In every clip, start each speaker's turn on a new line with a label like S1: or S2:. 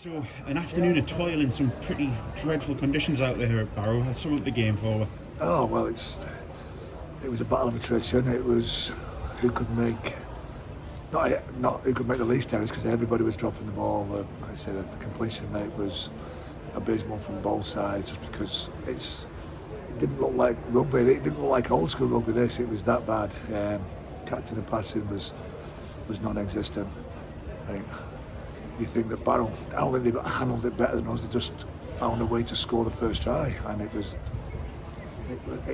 S1: So, an afternoon of toil in some pretty dreadful conditions out there at Barrow. Has some of the game for?
S2: Oh well, it was a battle of attrition. It was who could make not who could make the least errors, because everybody was dropping the ball. Like I said, the completion rate was abysmal from both sides, just because it didn't look like rugby. It didn't look like old school rugby. It was that bad. Catching and passing was non-existent. I think you think that Barrow, I don't think they handled it better than us. They just found a way to score the first try, and it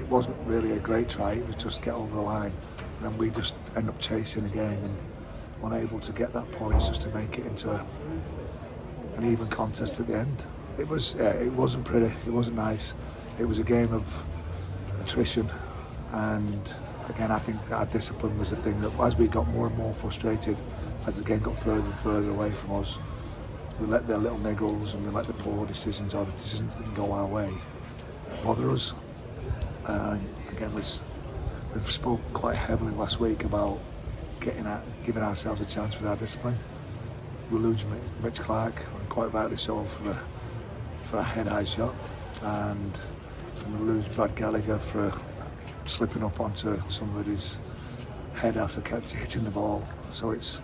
S2: wasn't really a great try. It was just get over the line, and then we just end up chasing again and unable to get that points just to make it into an even contest at the end. It wasn't pretty. It wasn't nice. It was a game of attrition, and again, I think our discipline was the thing that, as we got more and more frustrated, as the game got further and further away from us, we let their little niggles and we let the poor decisions, or the decisions that didn't go our way, bother us. Again, we've spoke quite heavily last week about giving ourselves a chance with our discipline. We lose Mitch Clark, and quite rightly so, for a head-high shot, and we lose Brad Gallagher for slipping up onto somebody's head after hitting the ball. So it's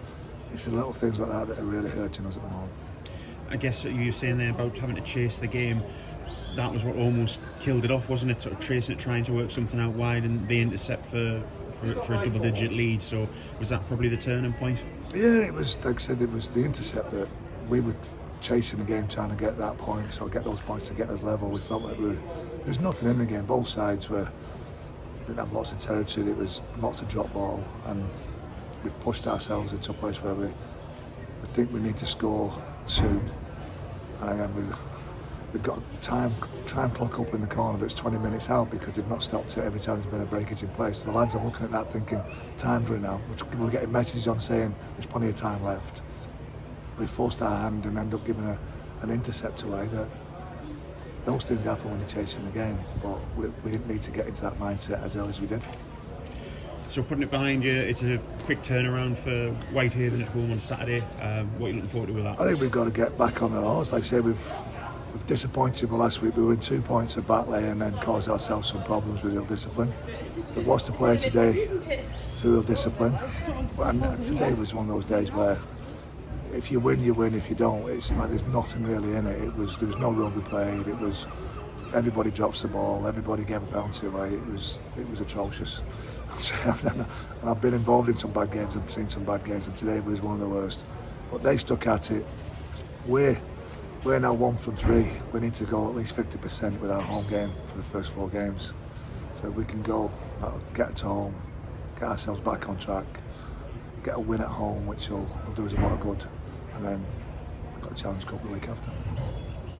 S2: the little things like that that are really hurting us at the moment.
S1: I guess you were saying there about having to chase the game. That was what almost killed it off, wasn't it? Sort of tracing it, trying to work something out wide, and the intercept for a double-digit lead. So was that probably the turning point?
S2: Yeah, it was. Like I said, it was the intercept that we were chasing the game, trying to get that point, or get those points to get us level. We felt like there's nothing in the game. Both sides didn't have lots of territory. It was lots of drop ball, and we've pushed ourselves into a place where we think we need to score soon. And again, we've got a time clock up in the corner that's 20 minutes out, because they've not stopped it every time there's been a breakage in place. The lads are looking at that thinking, time's running out. We're getting messages on saying there's plenty of time left. We forced our hand and end up giving an intercept away. Those things happen when you're chasing the game, but we didn't need to get into that mindset as early as we did.
S1: So putting it behind you, it's a quick turnaround for Whitehaven at home on Saturday. What are you looking forward to with that?
S2: I think we've got to get back on the horse. Like I say, we've disappointed last week. We were in 2 points at Batley and then caused ourselves some problems with ill discipline. We've lost a player today through ill discipline, and today was one of those days where if you win, you win. If you don't, it's like there's nothing really in it. There was no rugby played. It was everybody drops the ball. Everybody gave a penalty away. It was atrocious. And I've been involved in some bad games. I've seen some bad games, and today was one of the worst. But they stuck at it. We're now 1 from 3. We need to go at least 50% with our home game for the first 4 games. So if we can go, get to home, get ourselves back on track, get a win at home, which will do us a lot of good, and then we've got a Challenge Cup the week after.